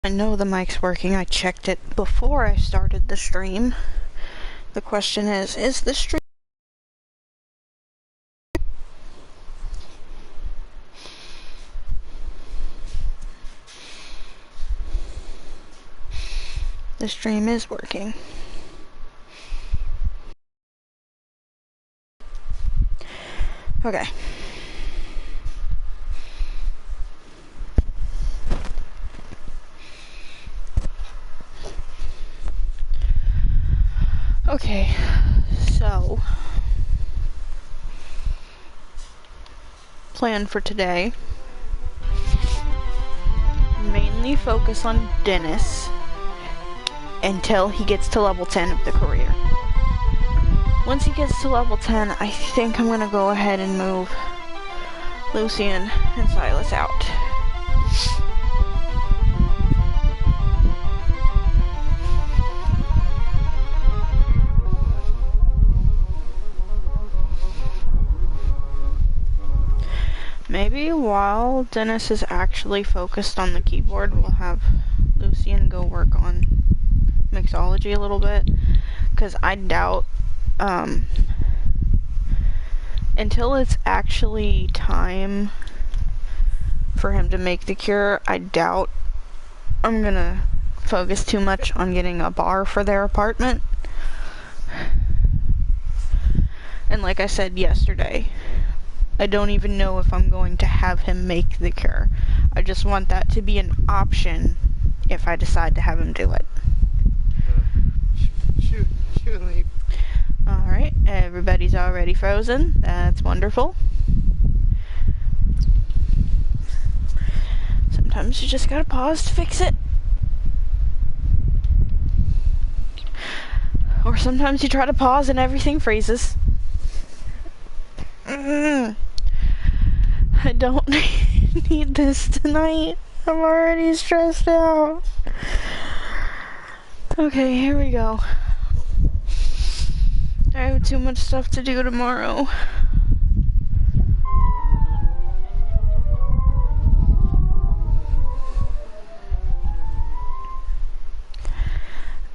I know the mic's working. I checked it before I started the stream. The question is the stream... The stream is working. Okay. Okay, so plan for today. Mainly focus on Dennis until he gets to level 10 of the career. Once he gets to level 10, I think I'm gonna go ahead and move Lucian and Silas out. Maybe while Dennis is actually focused on the keyboard, we'll have Lucian go work on mixology a little bit, because I doubt, until it's actually time for him to make the cure, I doubt I'm gonna focus too much on getting a bar for their apartment. And like I said yesterday, I don't even know if I'm going to have him make the cure. I just want that to be an option if I decide to have him do it. Shoot and leave. Alright, everybody's already frozen. That's wonderful. Sometimes you just gotta pause to fix it. Or sometimes you try to pause and everything freezes. I don't need this tonight. I'm already stressed out. Okay, here we go. I have too much stuff to do tomorrow.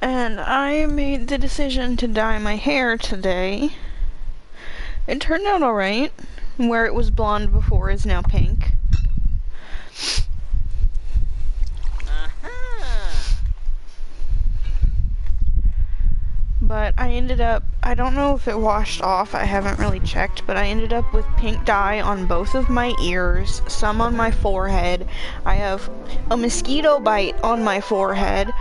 And I made the decision to dye my hair today. It turned out alright. Where it was blonde before is now pink. But I ended up, I don't know if it washed off, I haven't really checked, but I ended up with pink dye on both of my ears, some on my forehead. I have a mosquito bite on my forehead.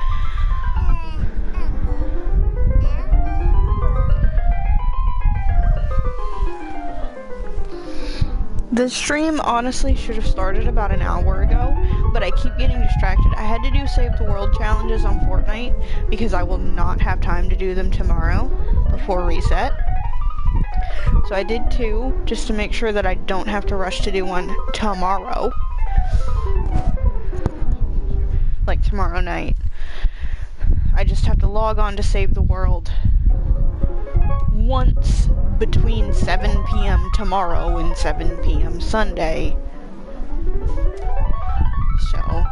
The stream honestly should have started about an hour ago, but I keep getting distracted. I had to do Save the World challenges on Fortnite because I will not have time to do them tomorrow before reset. So I did 2 just to make sure that I don't have to rush to do one tomorrow. Like tomorrow night. I just have to log on to Save the World once between 7 p.m. tomorrow and 7 p.m. Sunday. So,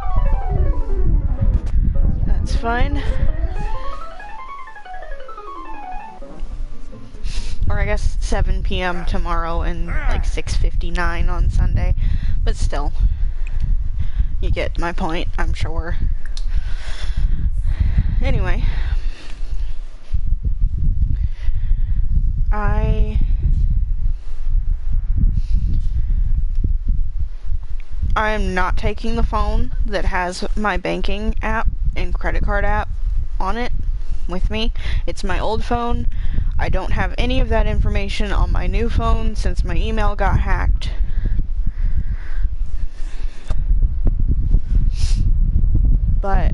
that's fine. Or I guess 7 p.m. tomorrow and like 6:59 on Sunday. But still, you get my point, I'm sure. Anyway. I'm not taking the phone that has my banking app and credit card app on it with me. It's my old phone. I don't have any of that information on my new phone since my email got hacked. But,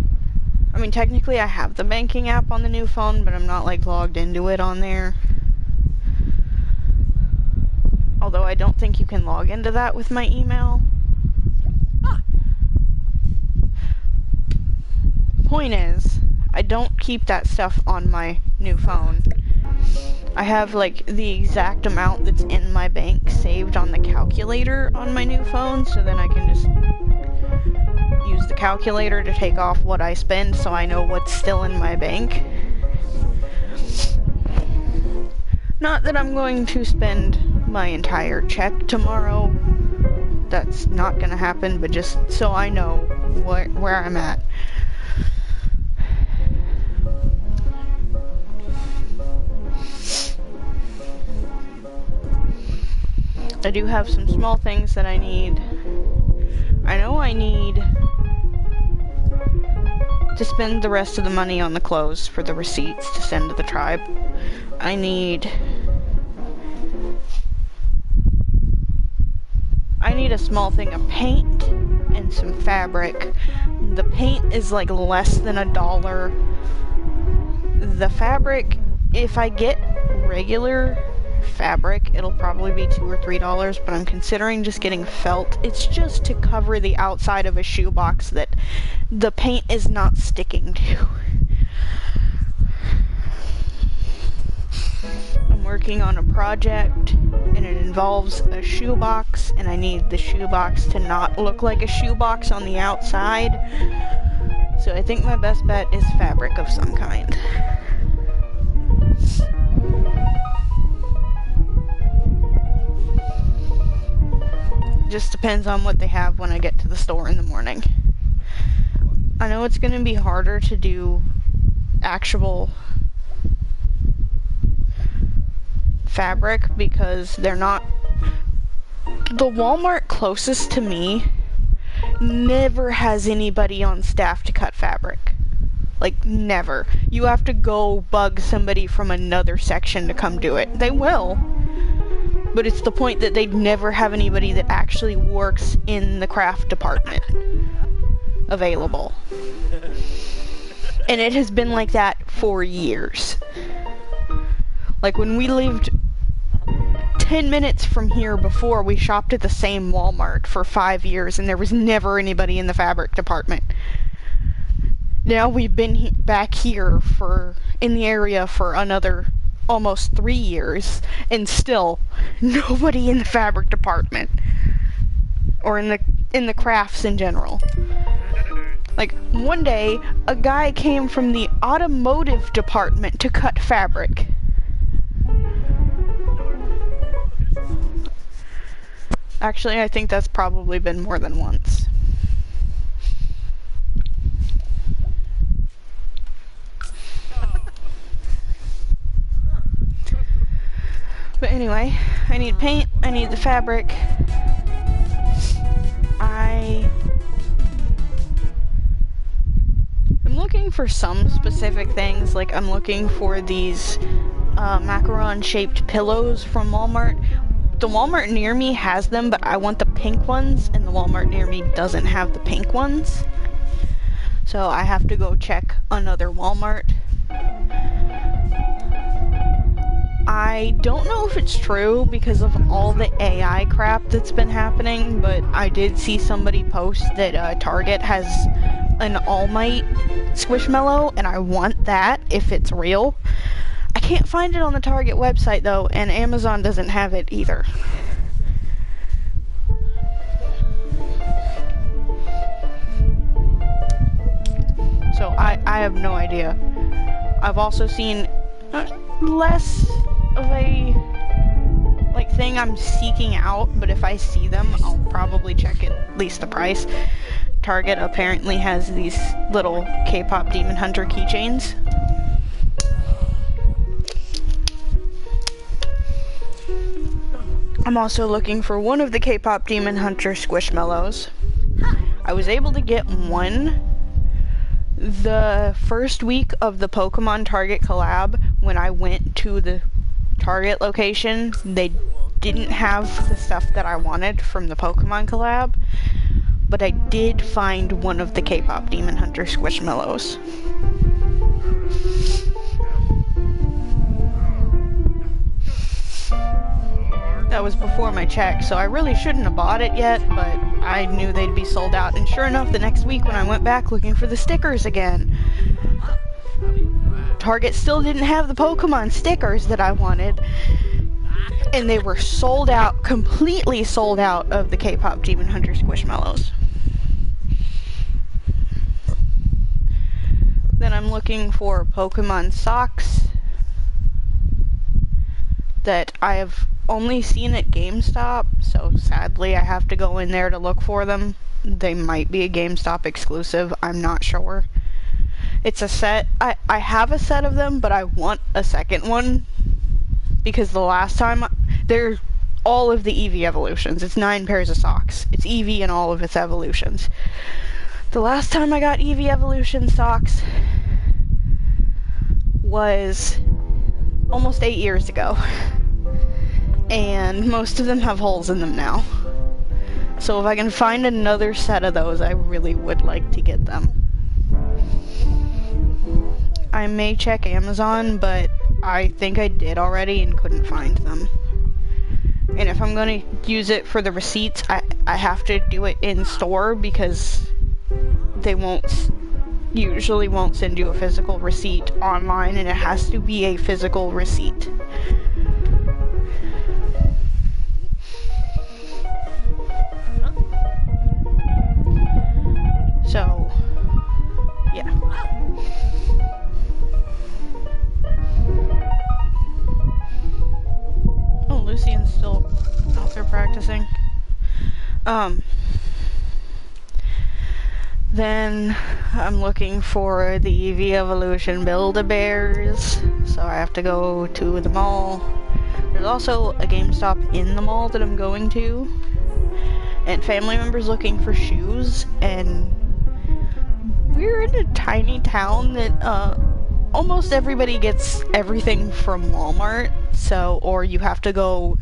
I mean, technically I have the banking app on the new phone, but I'm not like logged into it on there. Although I don't think you can log into that with my email. Point is, I don't keep that stuff on my new phone. I have like the exact amount that's in my bank saved on the calculator on my new phone, so then I can just use the calculator to take off what I spend so I know what's still in my bank. Not that I'm going to spend my entire check tomorrow. That's not gonna happen, but just so I know where I'm at. I do have some small things that I need. I know I need to spend the rest of the money on the clothes for the receipts to send to the tribe. I need a small thing of paint and some fabric. The paint is like less than $1. The fabric, if I get regular fabric, it'll probably be $2 or $3, but I'm considering just getting felt. It's just to cover the outside of a shoebox that the paint is not sticking to. I'm working on a project and it involves a shoebox, and I need the shoebox to not look like a shoebox on the outside. So I think my best bet is fabric of some kind. Just depends on what they have when I get to the store in the morning. I know it's gonna be harder to do actual fabric because they're not. The Walmart closest to me never has anybody on staff to cut fabric. Like, never. You have to go bug somebody from another section to come do it. They will. But it's the point that they'd never have anybody that actually works in the craft department available. And it has been like that for years. Like, when we lived 10 minutes from here before, we shopped at the same Walmart for 5 years, and there was never anybody in the fabric department. Now we've been back here in the area for another almost 3 years, and still nobody in the fabric department or in the crafts in general. Like, one day a guy came from the automotive department to cut fabric. Actually, I think that's probably been more than once. But anyway, I need paint, I need the fabric. I'm looking for some specific things, like I'm looking for these macaron-shaped pillows from Walmart. The Walmart near me has them, but I want the pink ones, and the Walmart near me doesn't have the pink ones. So I have to go check another Walmart. I don't know if it's true because of all the AI crap that's been happening, but I did see somebody post that Target has an All Might Squishmallow, and I want that if it's real. I can't find it on the Target website though, and Amazon doesn't have it either. So I have no idea. I've also seen less of a thing I'm seeking out, but if I see them, I'll probably check at least the price. Target apparently has these little K-pop Demon Hunter keychains. I'm also looking for one of the K-pop Demon Hunter Squishmallows. I was able to get one the first week of the Pokemon Target collab. When I went to the Target location, they didn't have the stuff that I wanted from the Pokemon collab, but I did find one of the K-pop Demon Hunter Squishmallows. That was before my check, so I really shouldn't have bought it yet, but I knew they'd be sold out, and sure enough, the next week when I went back looking for the stickers again, Target still didn't have the Pokemon stickers that I wanted, and they were sold out, completely sold out of the K-pop Demon Hunter Squishmallows. I'm looking for Pokemon socks that I have only seen at GameStop, so sadly I have to go in there to look for them. They might be a GameStop exclusive, I'm not sure. It's a set. I have a set of them, but I want a second one because the last time they're all of the Eevee evolutions. It's 9 pairs of socks. It's Eevee and all of its evolutions. The last time I got Eevee evolution socks was almost 8 years ago. And most of them have holes in them now. So if I can find another set of those, I really would like to get them. I may check Amazon, but I think I did already and couldn't find them. And if I'm going to use it for the receipts, I have to do it in store because they usually won't send you a physical receipt online, and it has to be a physical receipt. So, yeah. Oh, Lucian's still out there practicing. Then I'm looking for the Eevee Evolution Build-A-Bears, so I have to go to the mall. There's also a GameStop in the mall that I'm going to, and family members looking for shoes, and we're in a tiny town that almost everybody gets everything from Walmart, so, or you have to go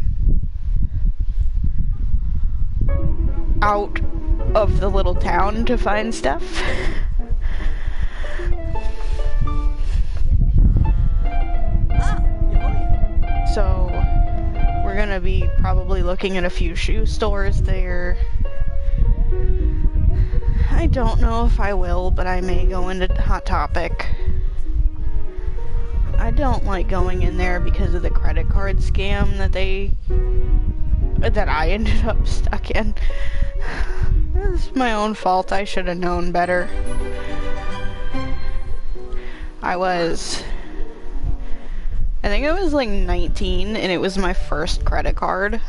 out of the little town to find stuff. So we're gonna be probably looking at a few shoe stores there. I don't know if I will, but I may go into Hot Topic. I don't like going in there because of the credit card scam that I ended up stuck in. It's my own fault. I should have known better. I think I was like 19, and it was my first credit card.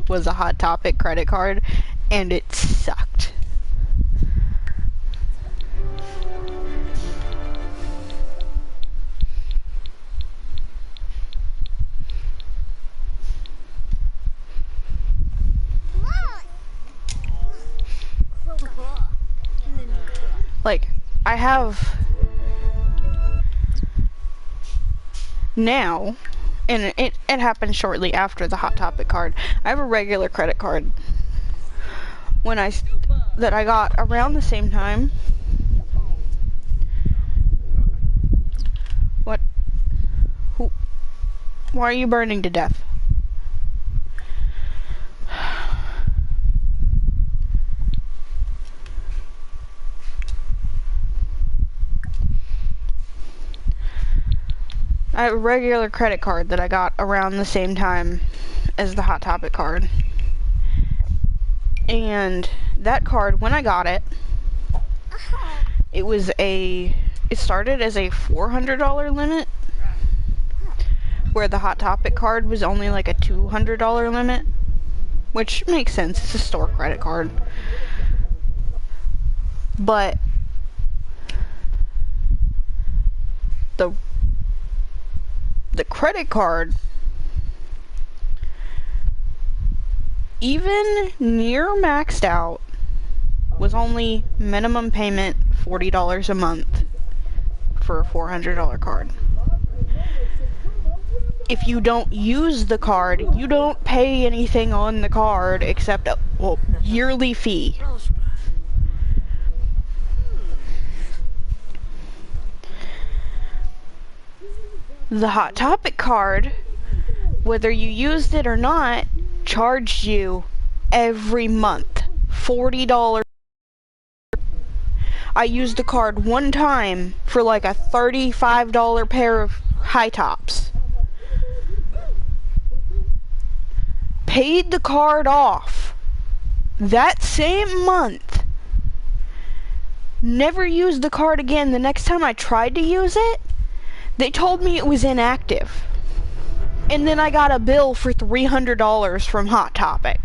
Was a Hot Topic credit card, and it sucked. Like, I have now, and it happened shortly after the Hot Topic card. I have a regular credit card that I got around the same time. What? Why are you burning to death? I have a regular credit card that I got around the same time as the Hot Topic card. And that card, when I got it, it started as a $400 limit, where the Hot Topic card was only like a $200 limit, which makes sense, it's a store credit card. But the credit card, even near maxed out, was only minimum payment $40 a month for a $400 card. If you don't use the card, you don't pay anything on the card except a yearly fee. The Hot Topic card, whether you used it or not, charged you every month $40. I used the card one time for like a $35 pair of high tops. Paid the card off that same month, Never used the card again. The next time I tried to use it, they told me it was inactive. And then I got a bill for $300 from Hot Topic.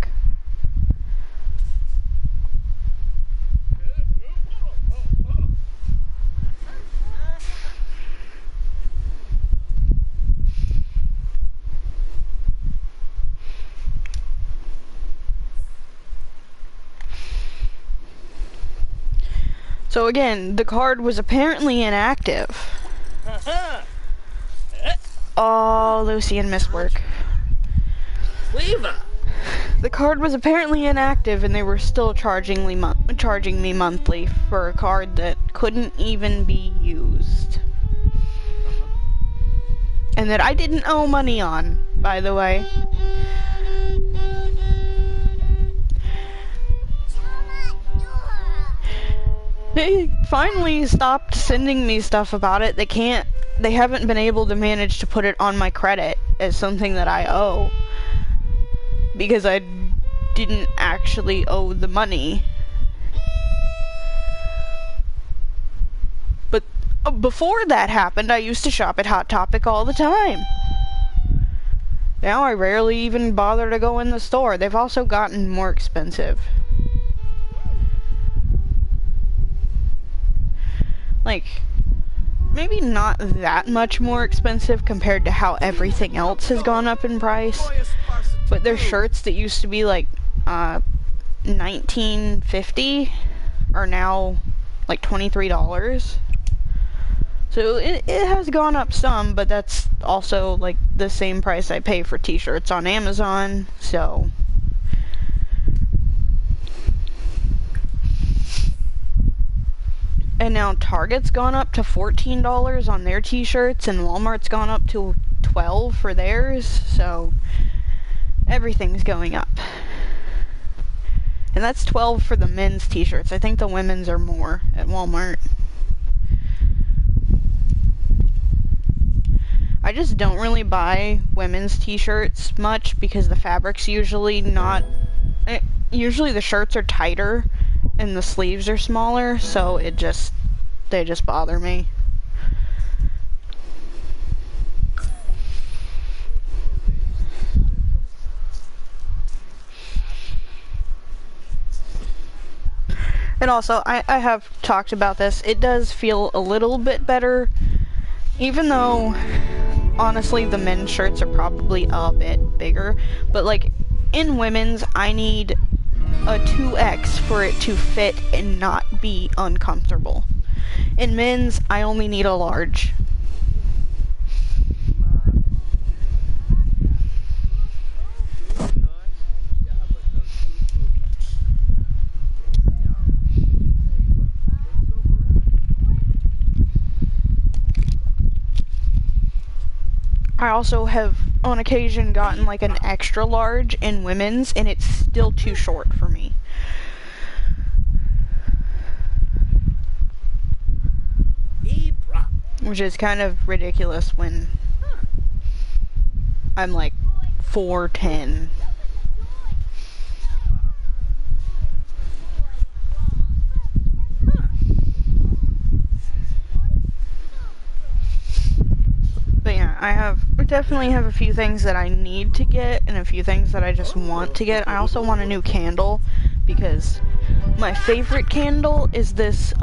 So again, the card was apparently inactive. Oh, Lucy and Miss Work. The card was apparently inactive and they were still charging me monthly for a card that couldn't even be used. And that I didn't owe money on, by the way. They finally stopped sending me stuff about it. They haven't been able to manage to put it on my credit as something that I owe. Because I didn't actually owe the money. But before that happened, I used to shop at Hot Topic all the time. Now I rarely even bother to go in the store. They've also gotten more expensive. Like, maybe not that much more expensive compared to how everything else has gone up in price. But their shirts that used to be like $19.50 are now like $23. So it has gone up some, but that's also like the same price I pay for t-shirts on Amazon, so. And now Target's gone up to $14 on their t-shirts, and Walmart's gone up to $12 for theirs, so everything's going up. And that's $12 for the men's t-shirts. I think the women's are more at Walmart. I just don't really buy women's t-shirts much because the fabric's usually not... Usually the shirts are tighter and the sleeves are smaller, so they just bother me. And also, I have talked about this, it does feel a little bit better, even though, honestly, the men's shirts are probably a bit bigger, but like, in women's, I need a 2X for it to fit and not be uncomfortable. In men's, I only need a large. I also have, on occasion, gotten like an extra large in women's, and it's still too short for me. Which is kind of ridiculous when I'm like 4'10". But yeah, I definitely have a few things that I need to get and a few things that I just want to get. I also want a new candle because my favorite candle is this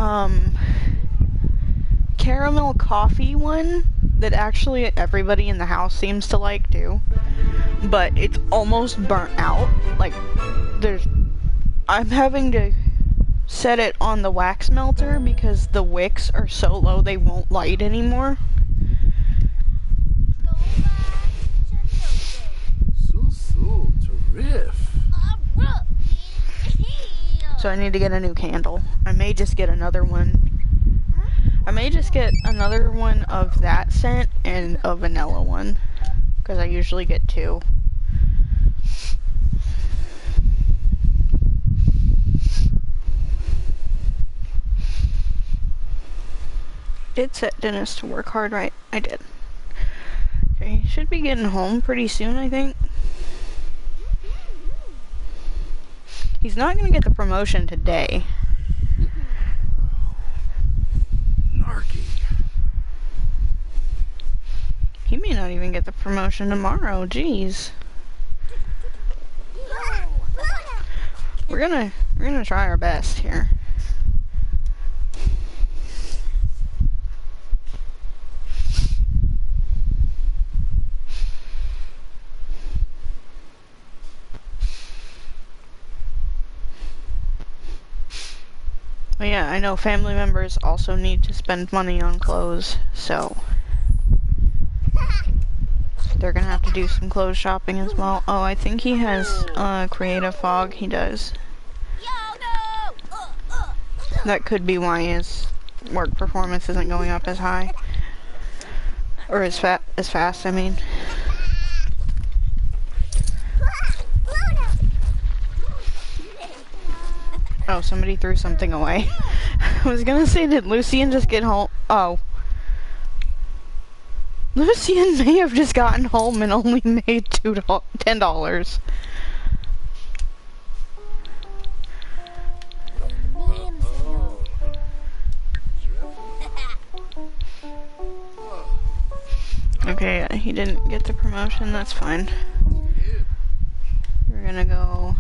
caramel coffee one that actually everybody in the house seems to like too, but it's almost burnt out. Like I'm having to set it on the wax melter because the wicks are so low they won't light anymore. So I need to get a new candle. I may just get another one. I may just get another one of that scent and a vanilla one, because I usually get two. Did set Dennis to work hard, right? I did. Okay, he should be getting home pretty soon, I think. He's not gonna get the promotion today. even get the promotion tomorrow. Jeez. We're gonna try our best here. But yeah, I know family members also need to spend money on clothes, so they're gonna have to do some clothes shopping as well. Oh, I think he has creative fog. He does. That could be why his work performance isn't going up as high. Or as fast, I mean. Oh, somebody threw something away. I was gonna say, did Lucian just get home? Oh. Lucian may have just gotten home and only made $10. Okay, he didn't get the promotion, that's fine. We're gonna go...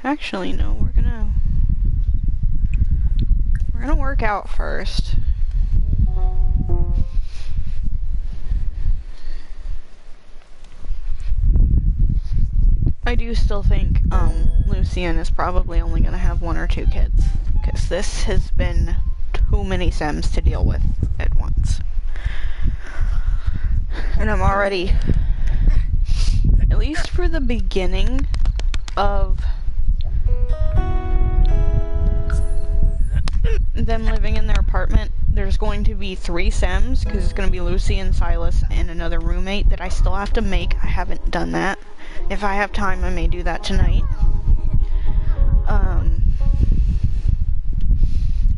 Actually, no, we're gonna work out first. I do still think, Lucian is probably only gonna have 1 or 2 kids, because this has been too many Sims to deal with at once. And I'm already, at least for the beginning of them living in their apartment, there's going to be 3 Sims, because it's going to be Lucy and Silas and another roommate that I still have to make. I haven't done that. If I have time, I may do that tonight.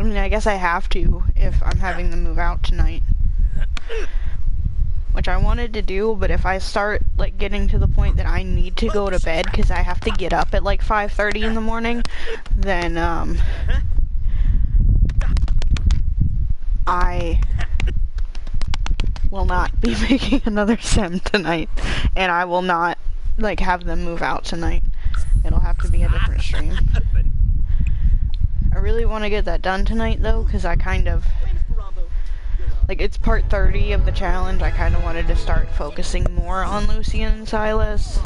I mean, I guess I have to if I'm having them move out tonight. Which I wanted to do, but if I start, like, getting to the point that I need to go to bed because I have to get up at, like, 5:30 in the morning, then, I will not be making another sim tonight, and I will not, like, have them move out tonight. It'll have to be a different stream. I really want to get that done tonight, though, because I kind of, like, it's part 30 of the challenge. I kind of wanted to start focusing more on Lucy and Silas.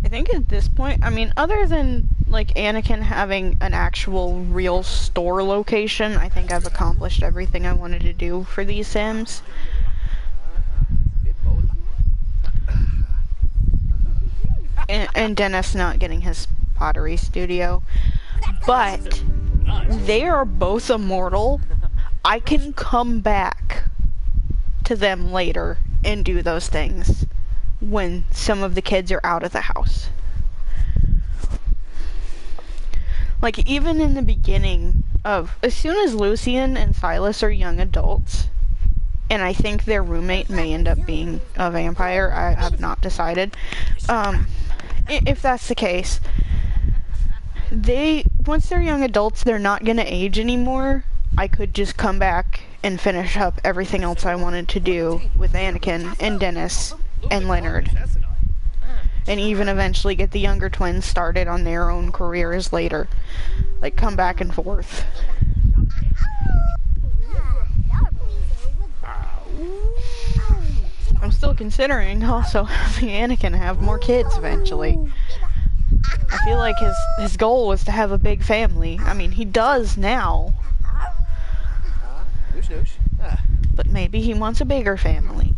I think at this point, I mean, other than, like, Anakin having an actual real store location, I think I've accomplished everything I wanted to do for these Sims. And Dennis not getting his pottery studio. But they are both immortal. I can come back to them later and do those things when some of the kids are out of the house. Like, even in the beginning of, as soon as Lucian and Silas are young adults, and I think their roommate may end up being a vampire, I have not decided, if that's the case, once they're young adults, they're not gonna age anymore. I could just come back and finish up everything else I wanted to do with Anakin and Dennis and Leonard, and even eventually get the younger twins started on their own careers later. Like, come back and forth. I'm still considering also having Anakin have more kids eventually. I feel like his goal was to have a big family. I mean, he does now. But maybe he wants a bigger family.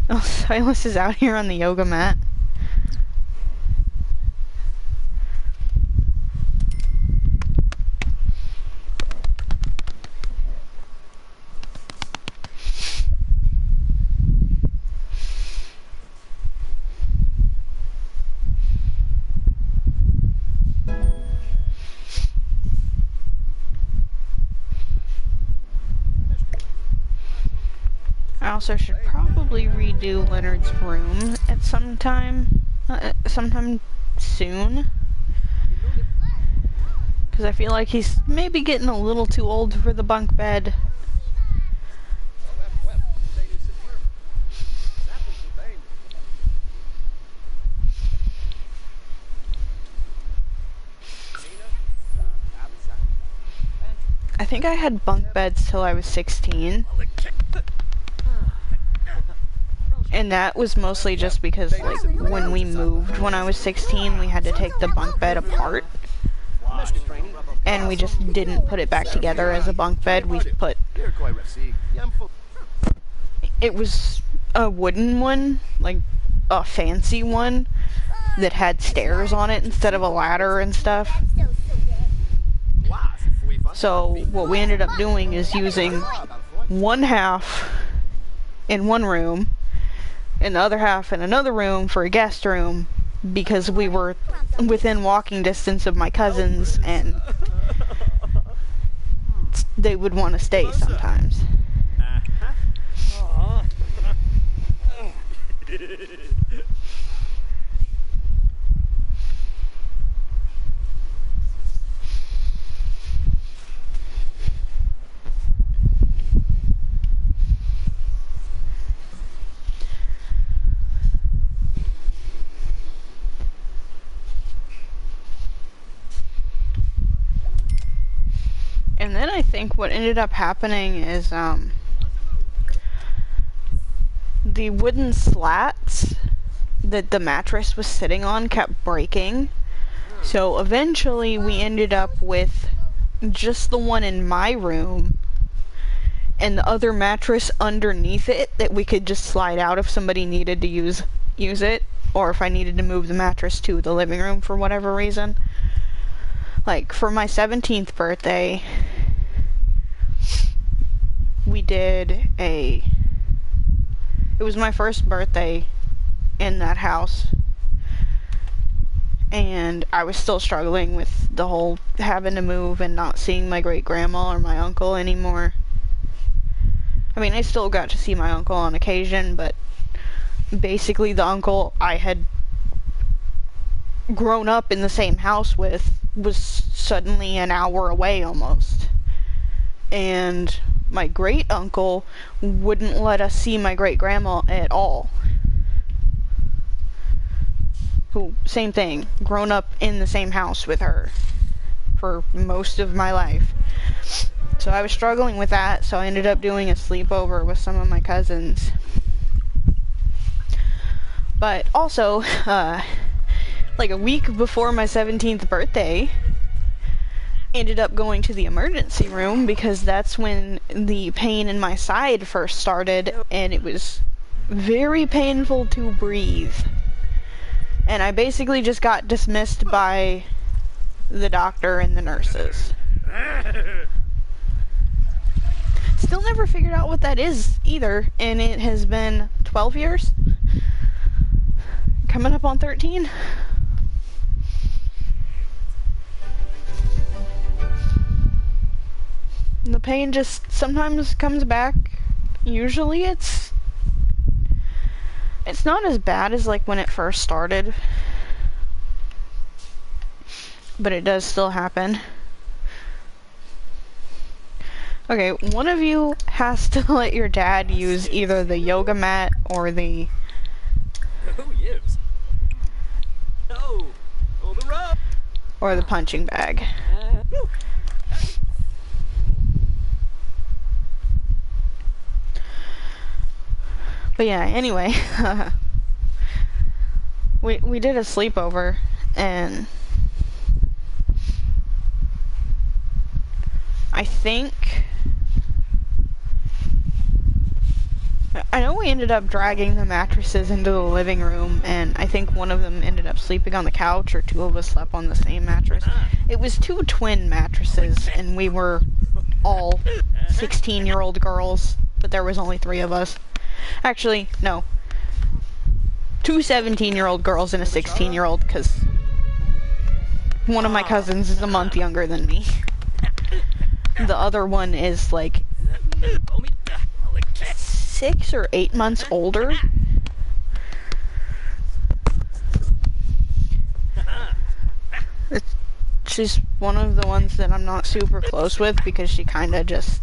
Oh, Silas is out here on the yoga mat. I also should probably redo Leonard's room at sometime soon. Because I feel like he's maybe getting a little too old for the bunk bed. I think I had bunk beds till I was 16. And that was mostly just because, like, when we moved when I was 16, we had to take the bunk bed apart. And we just didn't put it back together as a bunk bed. We put... It was a wooden one, like a fancy one, that had stairs on it instead of a ladder and stuff. So what we ended up doing is using one half in one room and the other half in another room for a guest room, because we were within walking distance of my cousins and they would want to stay sometimes. And then I think what ended up happening is, the wooden slats that the mattress was sitting on kept breaking. So eventually we ended up with just the one in my room and the other mattress underneath it that we could just slide out if somebody needed to use it, or if I needed to move the mattress to the living room for whatever reason. Like, for my 17th birthday, we did it was my first birthday in that house, and I was still struggling with the whole having to move and not seeing my great-grandma or my uncle anymore. I mean, I still got to see my uncle on occasion, but basically the uncle I had grown up in the same house with was suddenly an hour away almost. And my great uncle wouldn't let us see my great grandma at all. Who, same thing, grown up in the same house with her for most of my life. So I was struggling with that, so I ended up doing a sleepover with some of my cousins. But also, like a week before my 17th birthday, ended up going to the emergency room because that's when the pain in my side first started, and it was very painful to breathe. And I basically just got dismissed by the doctor and the nurses. Still never figured out what that is either, and it has been 12 years? Coming up on 13? The pain just sometimes comes back. Usually it's not as bad as like when it first started, but it does still happen. Okay, one of you has to let your dad use either the yoga mat or the punching bag. But yeah, anyway, we did a sleepover, and I know we ended up dragging the mattresses into the living room, and I think one of them ended up sleeping on the couch, or two of us slept on the same mattress. It was two twin mattresses, and we were all 16-year-old girls, but there was only 3 of us. Actually, no. 2 17-year-old girls and a 16-year-old, because one of my cousins is a month younger than me. The other one is like 6 or 8 months older. She's one of the ones that I'm not super close with because she kind of just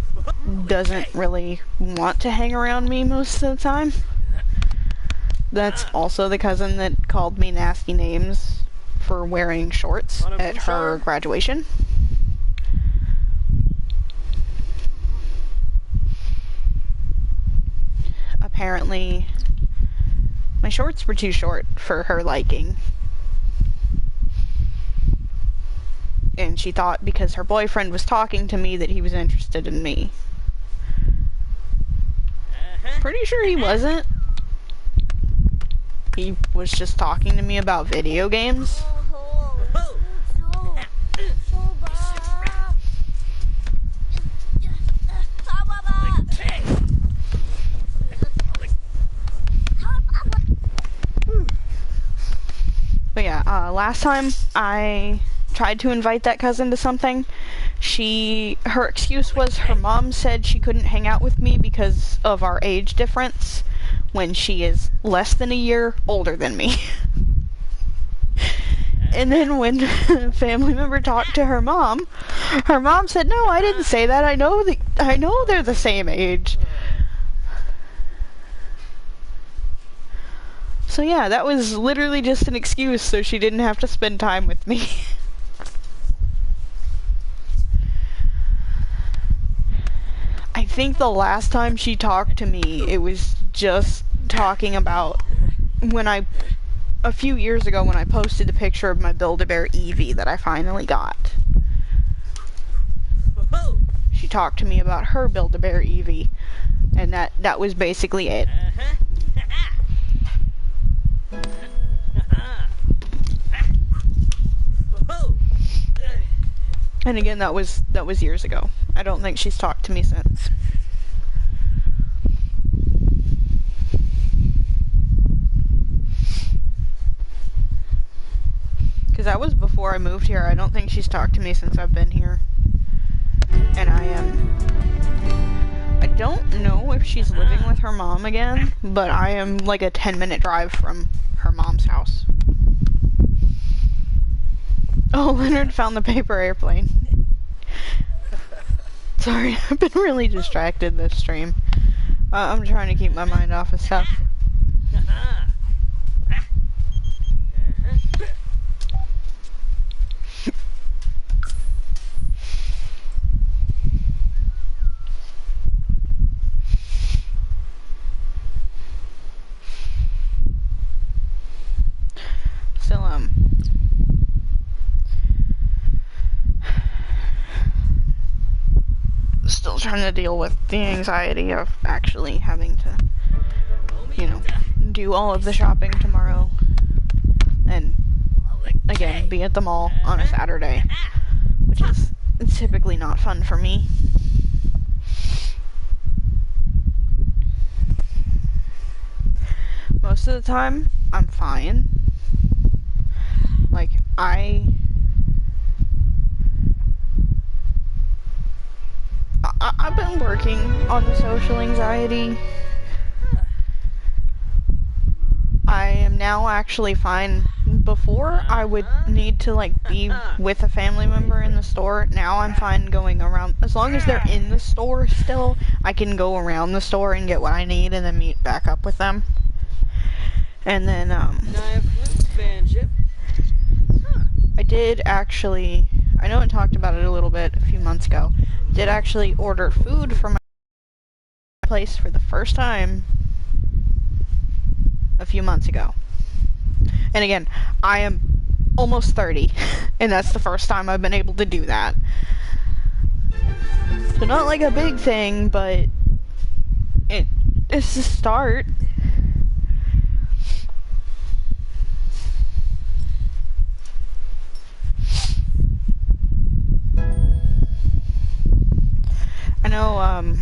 doesn't really want to hang around me most of the time. That's also the cousin that called me nasty names for wearing shorts at her graduation. Apparently, my shorts were too short for her liking. And she thought because her boyfriend was talking to me that he was interested in me. Pretty sure he wasn't. He was just talking to me about video games. But yeah, last time I tried to invite that cousin to something, her excuse was her mom said she couldn't hang out with me because of our age difference when she is less than a year older than me. And then when a family member talked to her mom said, "No, I didn't say that. I know they're the same age." So yeah, that was literally just an excuse so she didn't have to spend time with me. I think the last time she talked to me, it was just talking about a few years ago when I posted the picture of my Build-A-Bear Eevee that I finally got. She talked to me about her Build-A-Bear Eevee, and that was basically it. And again, that was years ago. I don't think she's talked to me since. Because that was before I moved here. I don't think she's talked to me since I've been here. And I don't know if she's living with her mom again, but I am like a 10-minute drive from her mom's house. Oh, Leonard found the paper airplane. Sorry, I've been really distracted this stream. I'm trying to keep my mind off of stuff. Still trying to deal with the anxiety of actually having to, do all of the shopping tomorrow. And, again, be at the mall on a Saturday, which is typically not fun for me. Most of the time, I'm fine. Like, I've been working on the social anxiety. I am now actually fine. Before, I would need to, be with a family member in the store. Now I'm fine going around. As long as they're in the store still, I can go around the store and get what I need and then meet back up with them. And then, I did actually, I know I talked about it a little bit a few months ago, did actually order food from my place for the first time a few months ago. And again, I am almost 30, and that's the first time I've been able to do that. So not like a big thing, but it's a start. I know,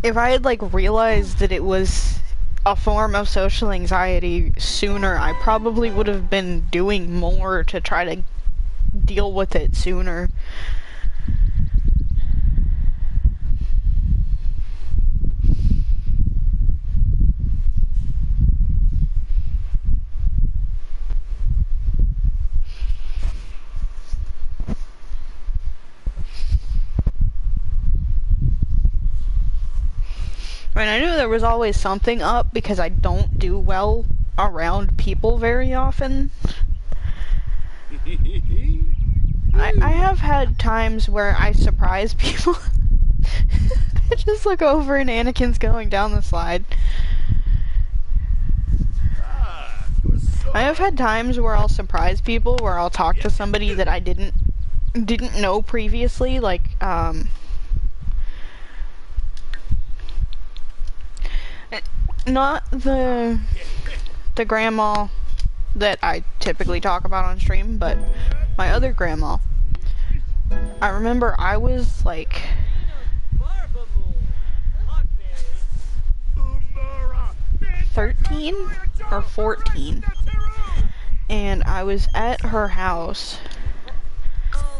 if I had, realized that it was a form of social anxiety sooner, I probably would have been doing more to try to deal with it sooner. I mean, I knew there was always something up because I don't do well around people very often. I have had times where I surprise people. I just look over and Anakin's going down the slide. I have had times where I'll surprise people, where I'll talk to somebody that I didn't know previously, like, not the grandma that I typically talk about on stream, but my other grandma. I remember I was like 13 or 14, and I was at her house,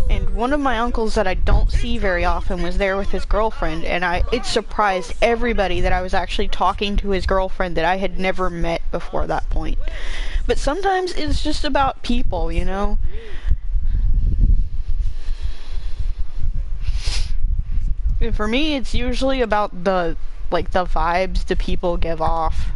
and one of my uncles that I don't see very often was there with his girlfriend, and it surprised everybody that I was actually talking to his girlfriend that I had never met before that point. But sometimes it's just about people, you know? And for me, it's usually about the vibes the people give off.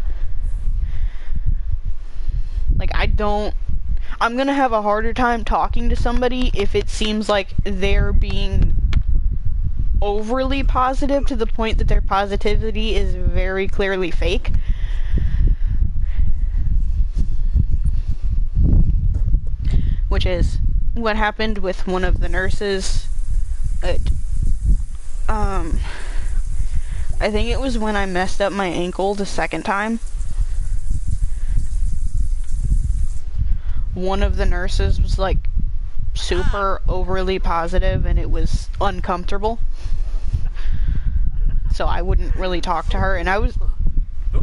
Like, I'm gonna have a harder time talking to somebody if it seems like they're being overly positive to the point that their positivity is very clearly fake. Which is what happened with one of the nurses at, I think it was when I messed up my ankle the second time. One of the nurses was like super overly positive and it was uncomfortable. So I wouldn't really talk to her, and I was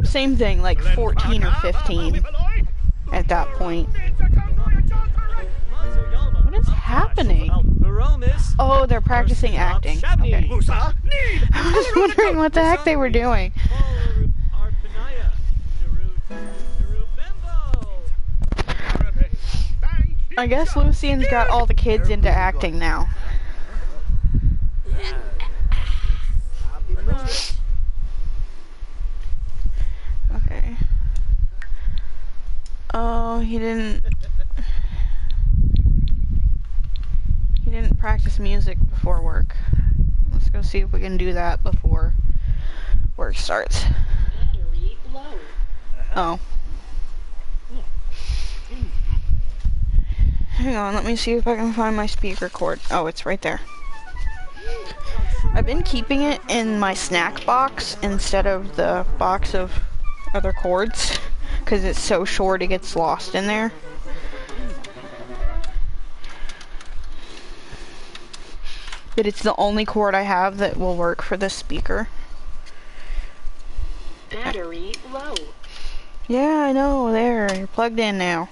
same thing, like 14 or 15 at that point. What is happening? Oh, they're practicing acting. Okay. I was wondering what the heck they were doing. I guess Lucian's got all the kids into acting now. Okay. Oh, he didn't practice music before work. Let's go see if we can do that before work starts. Oh. Hang on, let me see if I can find my speaker cord. Oh, it's right there. I've been keeping it in my snack box instead of the box of other cords, because it's so short it gets lost in there. But it's the only cord I have that will work for this speaker. Battery low. Yeah, I know, there, you're plugged in now.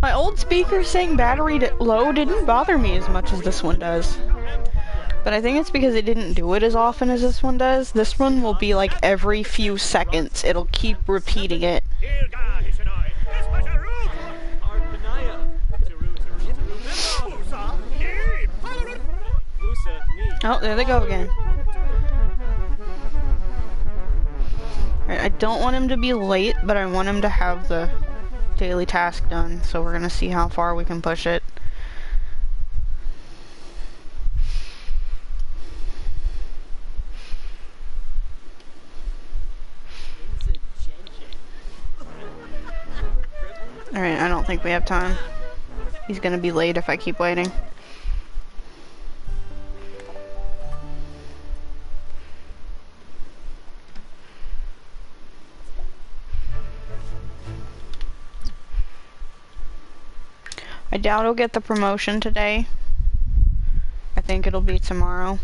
My old speaker saying battery low didn't bother me as much as this one does. But I think it's because it didn't do it as often as this one does. This one will be like every few seconds. It'll keep repeating it. Oh, there they go again. Alright, I don't want him to be late, but I want him to have the daily task done, so we're gonna see how far we can push it. Alright, I don't think we have time. He's gonna be late if I keep waiting. I doubt he'll get the promotion today. I think it'll be tomorrow.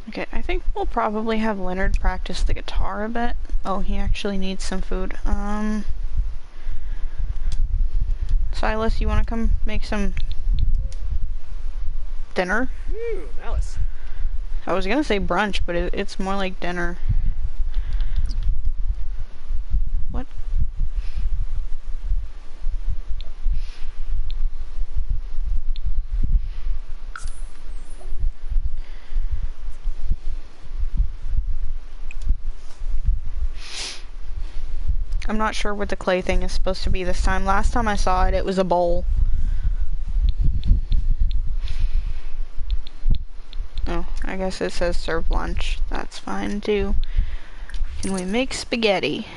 Okay, I think we'll probably have Leonard practice the guitar a bit. Oh, he actually needs some food. Silas, you wanna come make some dinner? Alice. I was gonna say brunch, but it's more like dinner. What? I'm not sure what the clay thing is supposed to be this time. Last time I saw it, it was a bowl. Oh, I guess it says serve lunch. That's fine too. Can we make spaghetti?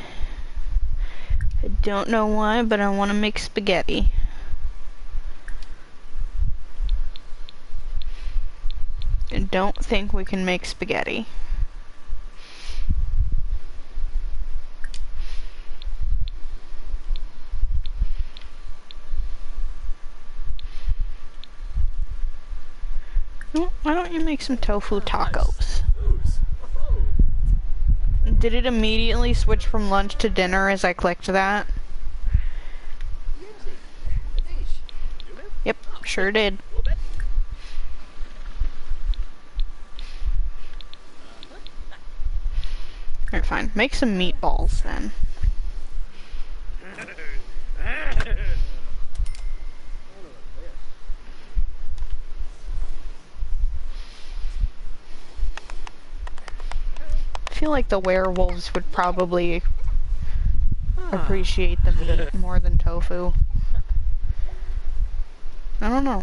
I don't know why, but I want to make spaghetti. I don't think we can make spaghetti. Why don't you make some tofu tacos? Did it immediately switch from lunch to dinner as I clicked that? Yep, sure did. Alright, fine. Make some meatballs then. I feel like the werewolves would probably appreciate the meat more than tofu. I don't know.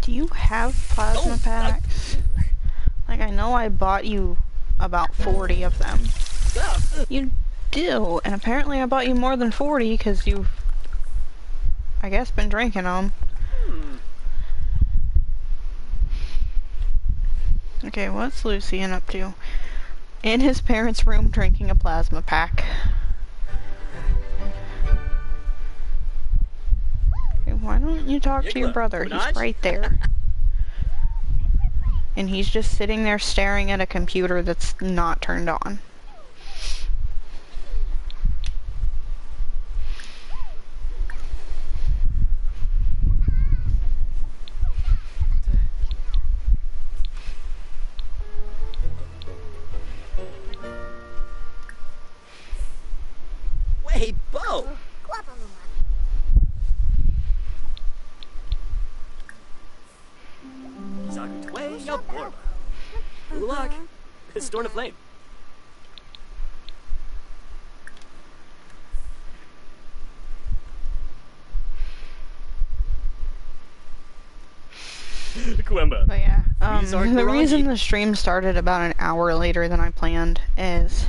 Do you have plasma packs? Like, I know I bought you about 40 of them. You do, and apparently I bought you more than 40 because you've, I guess, been drinking them. Okay, what's Lucian up to? In his parents' room drinking a plasma pack. Why don't you talk to your brother? He's right there. And he's just sitting there staring at a computer that's not turned on. Hey, Bo! Good luck. Storm a flame. But yeah, the reason the stream started about an hour later than I planned is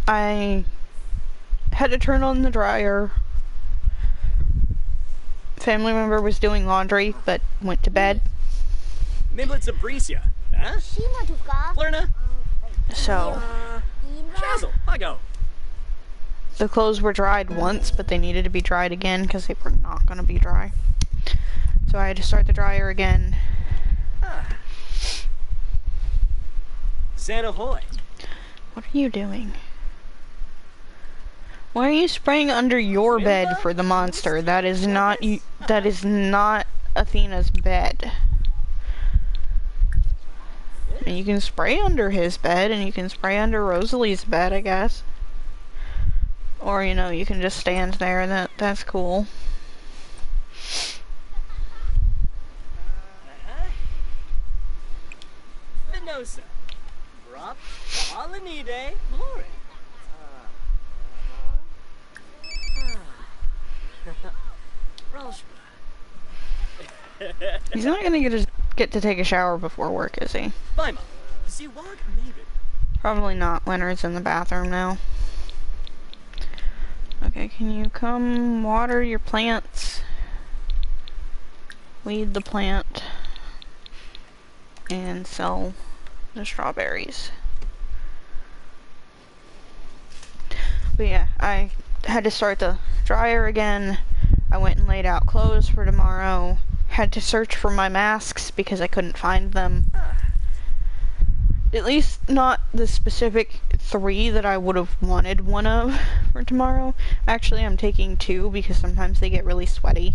I had to turn on the dryer. Family member was doing laundry, but went to bed. So, the clothes were dried once, but they needed to be dried again because they were not going to be dry. So I had to start the dryer again. Xanahoy. What are you doing? Why are you spraying under your bed for the monster? That is not Athena's bed. And you can spray under his bed, and you can spray under Rosalie's bed, I guess. Or, you know, you can just stand there, and that's cool. Venosa. Brop. Alanide. Glory. He's not gonna get to take a shower before work, is he? Probably not. Leonard's in the bathroom now. Okay, can you come water your plants? Weed the plant. And sell the strawberries. But yeah, I had to start the dryer again. I went and laid out clothes for tomorrow. Had to search for my masks because I couldn't find them. At least not the specific 3 that I would have wanted one of for tomorrow. Actually, I'm taking 2 because sometimes they get really sweaty.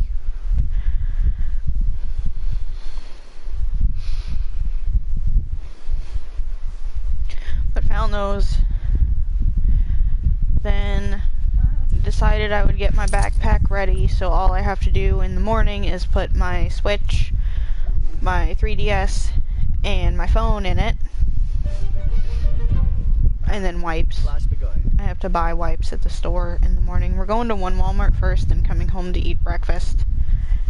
But found those. Then decided I would get my backpack ready, so all I have to do in the morning is put my Switch, my 3DS, and my phone in it. And then wipes. I have to buy wipes at the store in the morning. We're going to one Walmart first, then coming home to eat breakfast.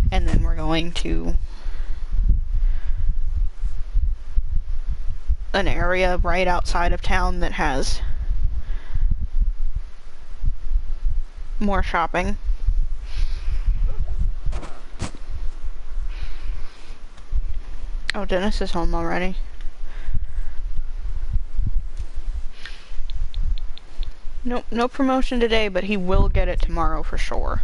And then we're going to an area right outside of town that has more shopping. Oh, Dennis is home already. Nope, no promotion today, but he will get it tomorrow for sure.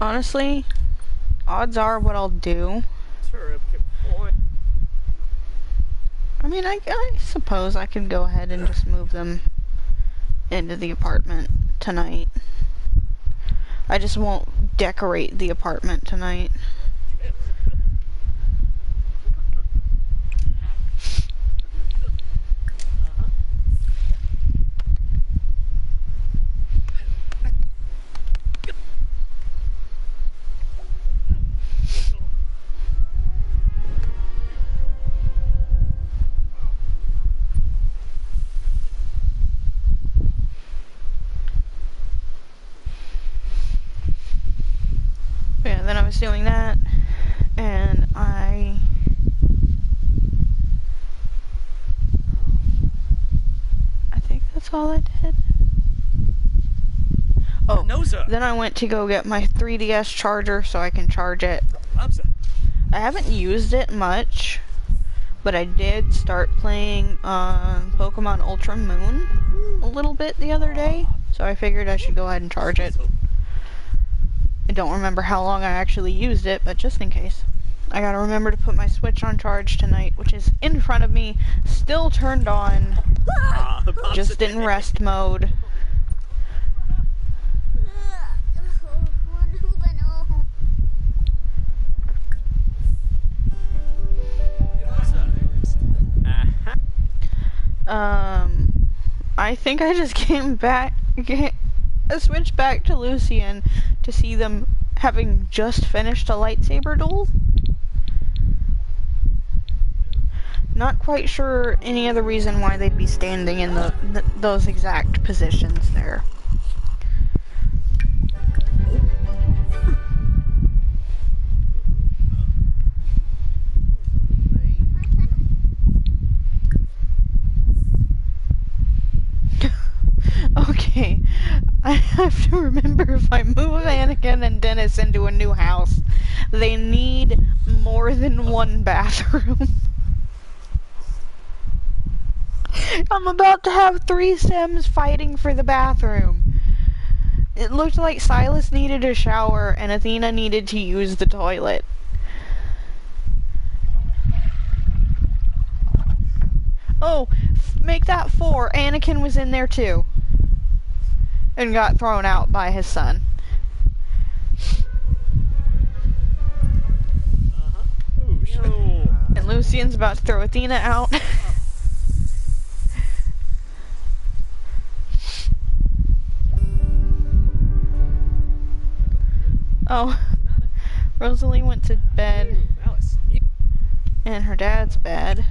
Honestly, odds are what I'll do. I mean, I suppose I could go ahead and just move them into the apartment tonight. I just won't decorate the apartment tonight. Yeah, then I was doing that, and I think that's all I did. Oh, then I went to go get my 3DS charger so I can charge it. I haven't used it much, but I did start playing Pokemon Ultra Moon a little bit the other day, so I figured I should go ahead and charge it. I don't remember how long I actually used it, but just in case. I gotta remember to put my Switch on charge tonight, which is in front of me, still turned on, just in rest mode. I think I just switched back to Lucian to see them having just finished a lightsaber duel. Not quite sure any other reason why they'd be standing in those exact positions there. Okay, I have to remember if I move Anakin and Dennis into a new house, they need more than one bathroom. I'm about to have 3 Sims fighting for the bathroom. It looked like Silas needed a shower and Athena needed to use the toilet. Oh, make that 4. Anakin was in there too. And got thrown out by his son. And Lucian's about to throw Athena out. Oh, Rosalie went to bed in her dad's bed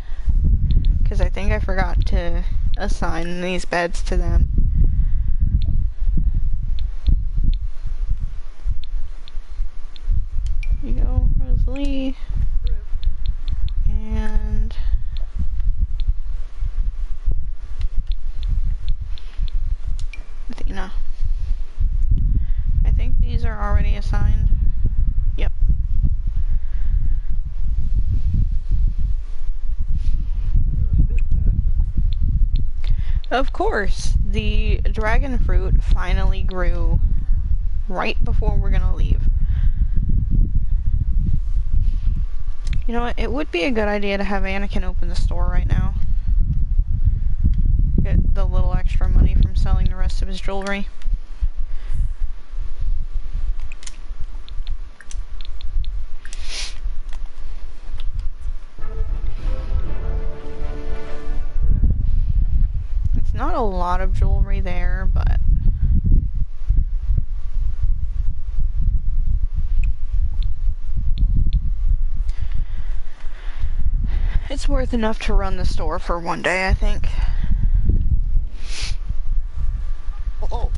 because I think I forgot to assign these beds to them. You go, Rosalie. Of course, the dragon fruit finally grew right before we're gonna leave. You know what? It would be a good idea to have Anakin open the store right now. Get the little extra money from selling the rest of his jewelry. It's not a lot of jewelry there, but it's worth enough to run the store for one day, I think. Oh.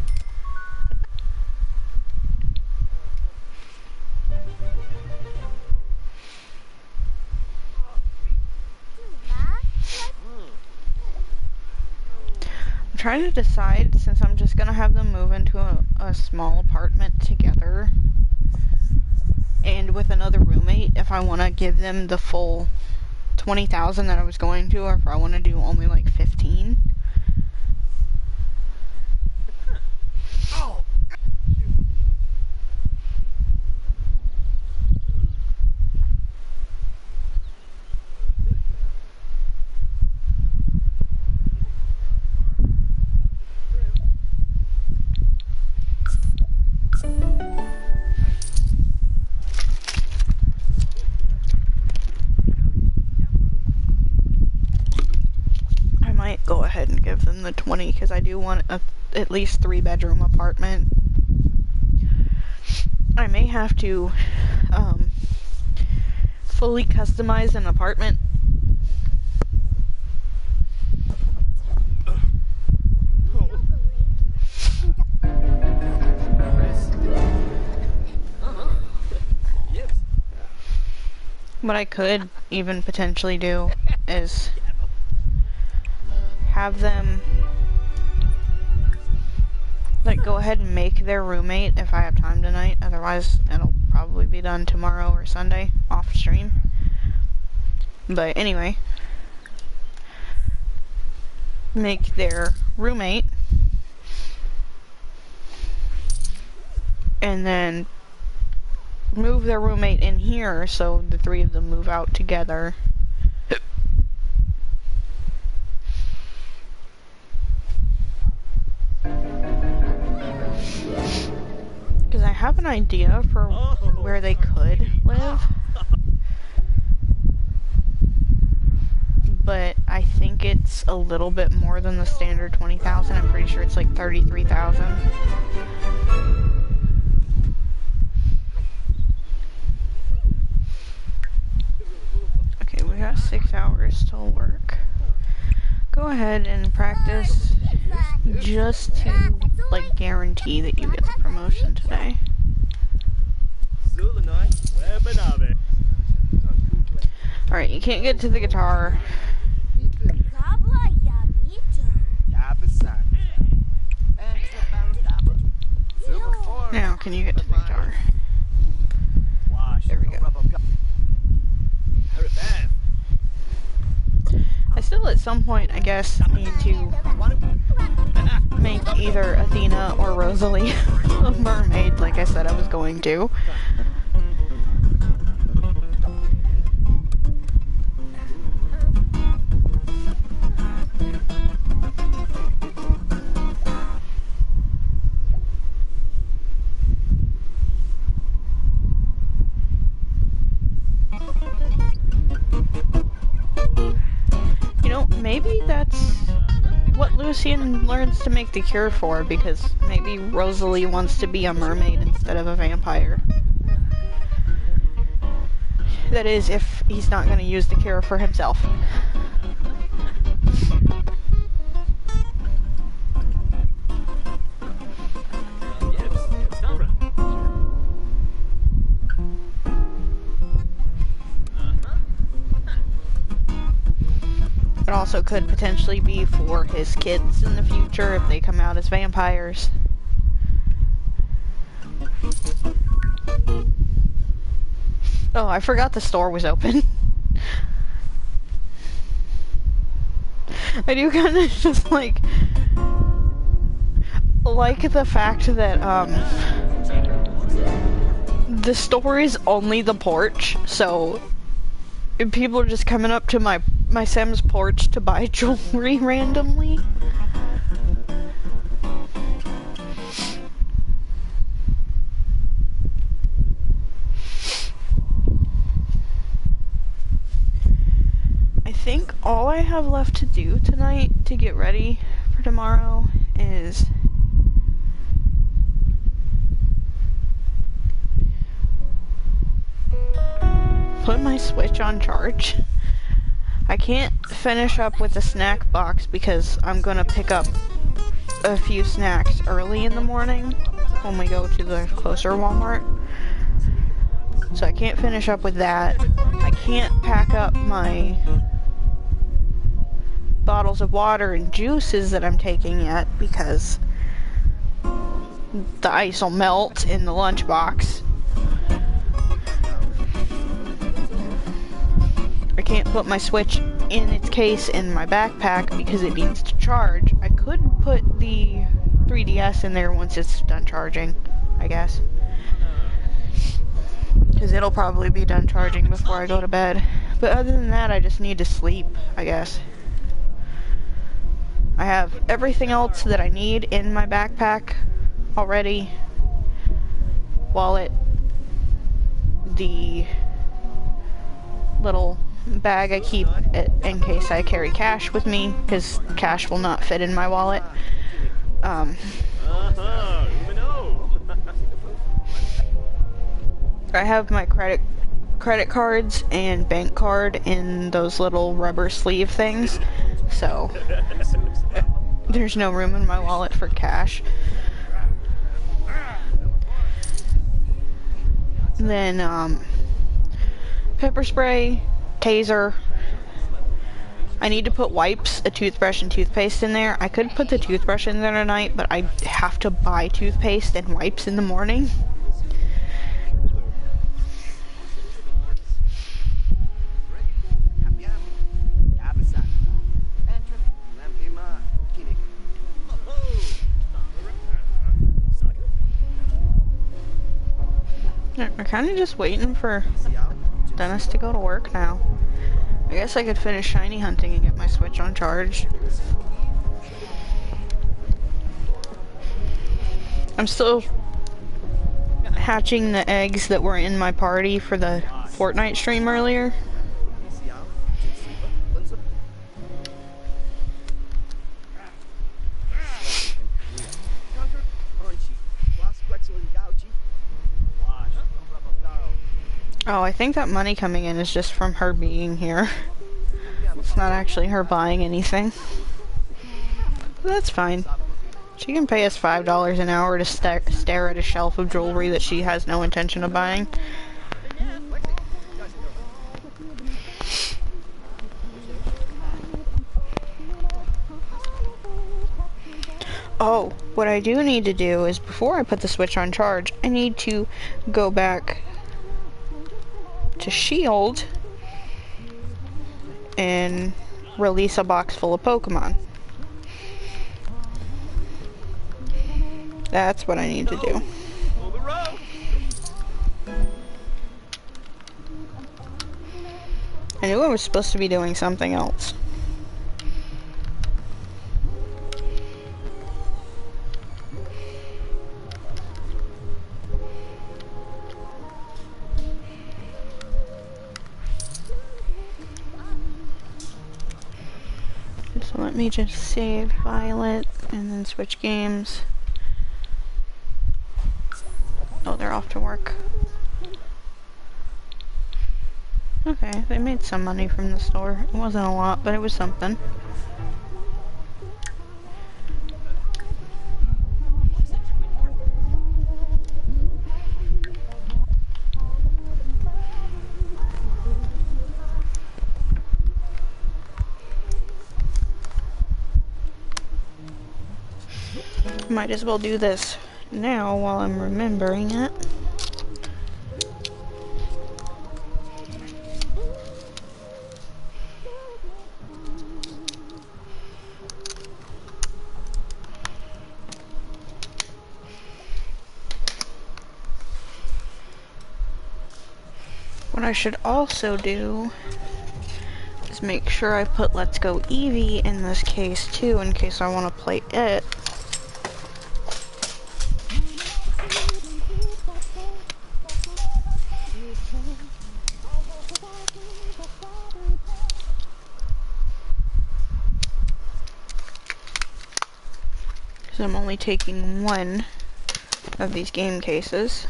I'm trying to decide, since I'm just gonna have them move into a small apartment together and with another roommate, if I want to give them the full 20,000 that I was going to, or if I want to do only like 15. Oh. I might go ahead and give them the 20 because I do want at least 3-bedroom apartment. I may have to fully customize an apartment. Yes. What I could even potentially do is have them like go ahead and make their roommate if I have time tonight. Otherwise, it'll probably be done tomorrow or Sunday off stream. But anyway, make their roommate, and then move their roommate in here so the three of them move out together. Because I have an idea for where they could live, but I think it's a little bit more than the standard 20,000. I'm pretty sure it's like 33,000. Okay, we got 6 hours till work. Go ahead and practice just to like guarantee that you get the promotion today. Alright, you can't get to the guitar. Now, can you get to the guitar? There we go. I still at some point, I guess, need to make either Athena or Rosalie a mermaid, like I said I was going to. You know, maybe that's what Lucian learns to make the cure for, because maybe Rosalie wants to be a mermaid instead of a vampire. That is, if he's not going to use the cure for himself. It also could potentially be for his kids in the future if they come out as vampires. Oh, I forgot the store was open. I do kind of just like like the fact that the store is only the porch, so people are just coming up to my Sim's porch to buy jewelry randomly. I think all I have left to do tonight to get ready for tomorrow is put my Switch on charge. I can't finish up with the snack box because I'm gonna pick up a few snacks early in the morning when we go to the closer Walmart. So I can't finish up with that. I can't pack up my bottles of water and juices that I'm taking yet because the ice will melt in the lunchbox. I can't put my Switch in its case in my backpack because it needs to charge. I could put the 3DS in there once it's done charging, I guess. Because it'll probably be done charging before I go to bed. But other than that, I just need to sleep, I guess. I have everything else that I need in my backpack already. Wallet, the little bag I keep in case I carry cash with me, because cash will not fit in my wallet. I have my credit cards and bank card in those little rubber sleeve things, so there's no room in my wallet for cash. Then pepper spray, taser. I need to put wipes, a toothbrush, and toothpaste in there. I could put the toothbrush in there tonight, but I have to buy toothpaste and wipes in the morning. We're kind of just waiting for Dennis to go to work now. I guess I could finish shiny hunting and get my Switch on charge. I'm still hatching the eggs that were in my party for the Fortnite stream earlier. Oh, I think that money coming in is just from her being here. It's not actually her buying anything. But that's fine. She can pay us $5 an hour to stare at a shelf of jewelry that she has no intention of buying. Oh, what I do need to do is before I put the Switch on charge, I need to go back to Shield and release a box full of Pokemon. That's what I need to do. I knew I was supposed to be doing something else. So let me just save Violet and then switch games. Oh, they're off to work. Okay, they made some money from the store. It wasn't a lot, but it was something. Might as well do this now while I'm remembering it. What I should also do is make sure I put Let's Go Eevee in this case too, in case I want to play it. Because I'm only taking one of these game cases.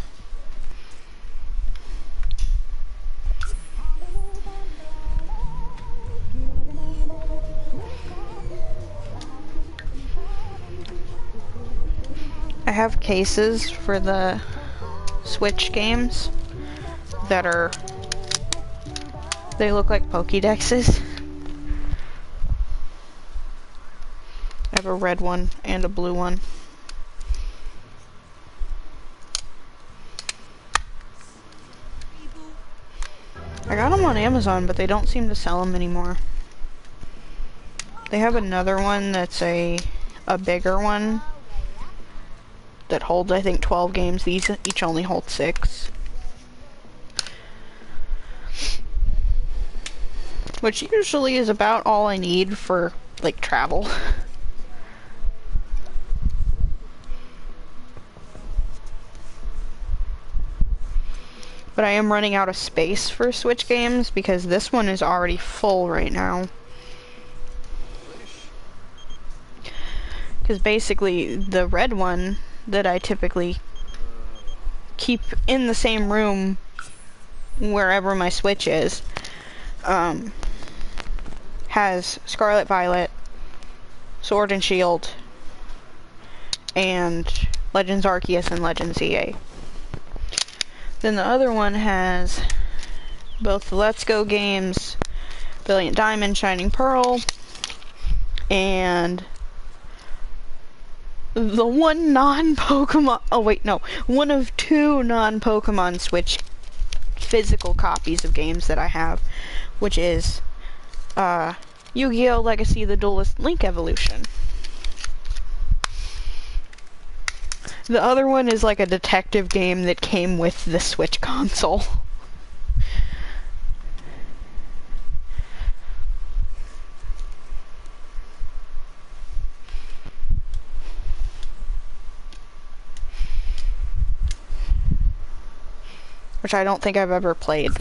I have cases for the Switch games that are, they look like Pokédexes. I have a red one and a blue one. I got them on Amazon, but they don't seem to sell them anymore. They have another one that's a bigger one that holds, I think, 12 games. These each only hold 6. Which usually is about all I need for, like, travel. But I am running out of space for Switch games because this one is already full right now. Because basically the red one that I typically keep in the same room wherever my Switch is has Scarlet Violet, Sword and Shield, and Legends Arceus and Legends EA. Then the other one has both the Let's Go games, Brilliant Diamond, Shining Pearl, and the one non-Pokemon, oh wait, no, one of 2 non-Pokemon Switch physical copies of games that I have, which is Yu-Gi-Oh! Legacy: The Duelist Link Evolution. The other one is like a detective game that came with the Switch console. Which I don't think I've ever played.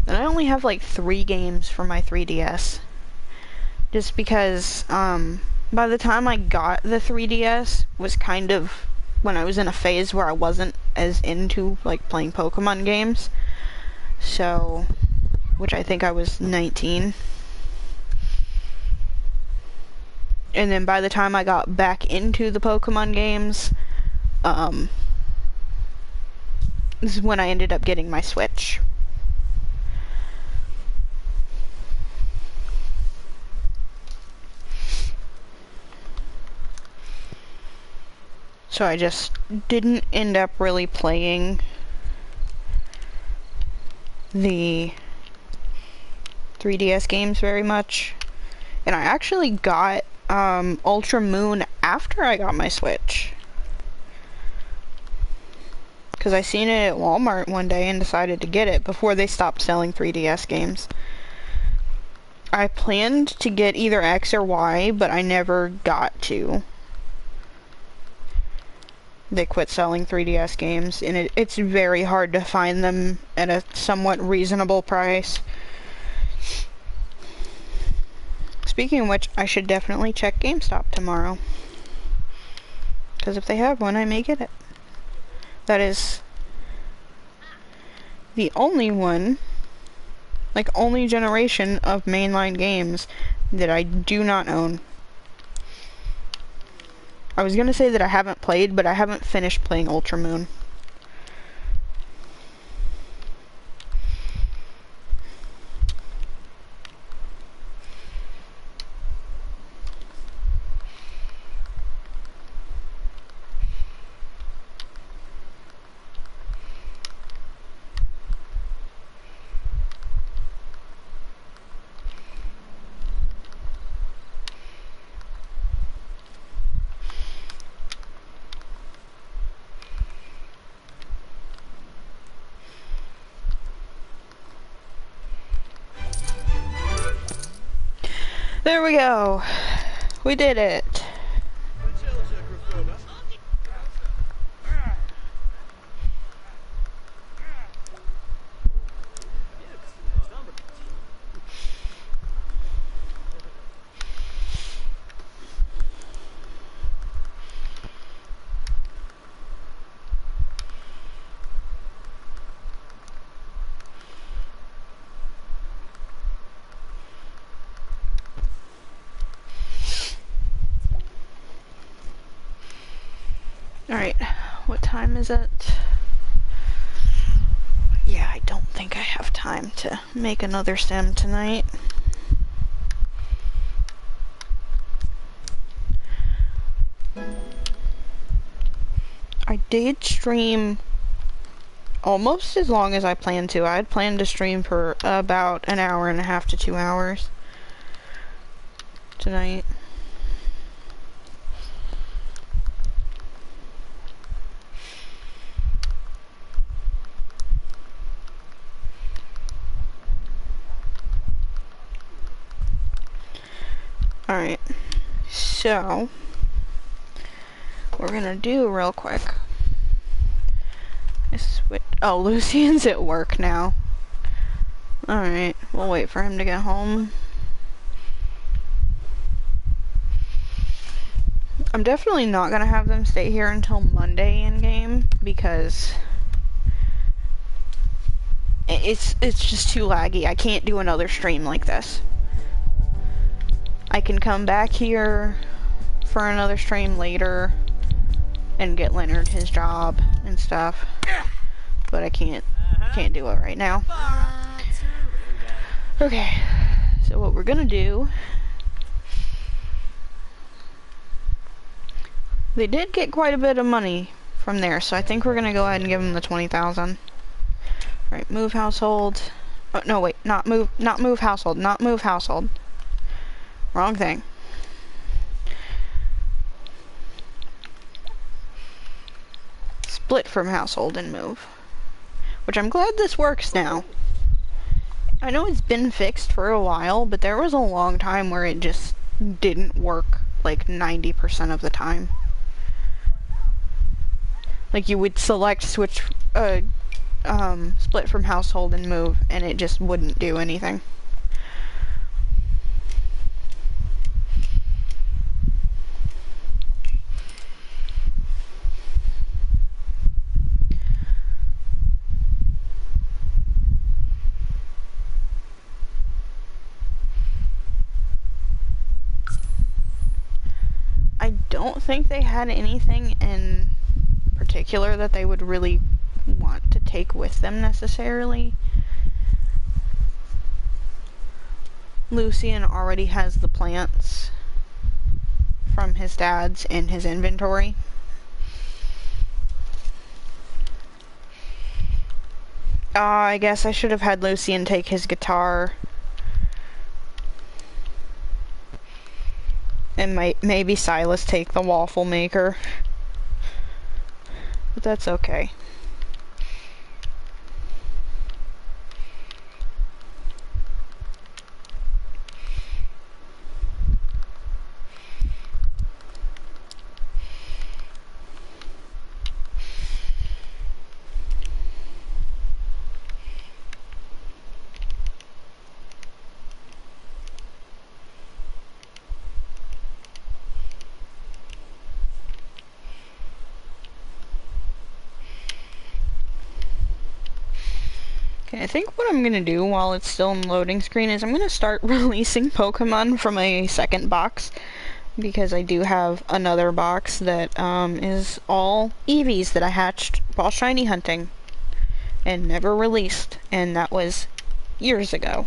And I only have like 3 games for my 3DS. Just because, by the time I got the 3DS was kind of when I was in a phase where I wasn't as into, like, playing Pokemon games. So, which I think I was 19. And then by the time I got back into the Pokemon games, this is when I ended up getting my Switch. So I just didn't end up really playing the 3DS games very much. And I actually got Ultra Moon after I got my Switch. Because I seen it at Walmart one day and decided to get it before they stopped selling 3DS games. I planned to get either X or Y, but I never got to. They quit selling 3DS games, and it's very hard to find them at a somewhat reasonable price. Speaking of which, I should definitely check GameStop tomorrow. Because if they have one, I may get it. That is the only one, like only generation of mainline games that I do not own. I was gonna say that I haven't played, but I haven't finished playing Ultra Moon. There we go. We did it. Alright, what time is it? Yeah, I don't think I have time to make another sim tonight. I did stream almost as long as I planned to. I had planned to stream for about an hour and a half to 2 hours tonight. Alright, so we're gonna do real quick. Oh, Lucian's at work now. Alright, we'll wait for him to get home. I'm definitely not gonna have them stay here until Monday in game because it's just too laggy. I can't do another stream like this. I can come back here for another stream later and get Leonard his job and stuff, but I can't do it right now. Okay, so what we're gonna do, they did get quite a bit of money from there, so I think we're gonna go ahead and give them the 20,000. Right, move household. Oh, no, wait, not move household. Wrong thing. Split from household and move. Which I'm glad this works now. I know it's been fixed for a while, but there was a long time where it just didn't work like 90% of the time. Like you would select switch, split from household and move, and it just wouldn't do anything. I don't think they had anything in particular that they would really want to take with them necessarily. Lucian already has the plants from his dad's in his inventory. I guess I should have had Lucian take his guitar. And maybe Silas take the waffle maker. But that's okay. Okay, I think what I'm gonna do while it's still in loading screen is I'm gonna start releasing Pokemon from a second box, because I do have another box that is all Eevees that I hatched while shiny hunting and never released, and that was years ago.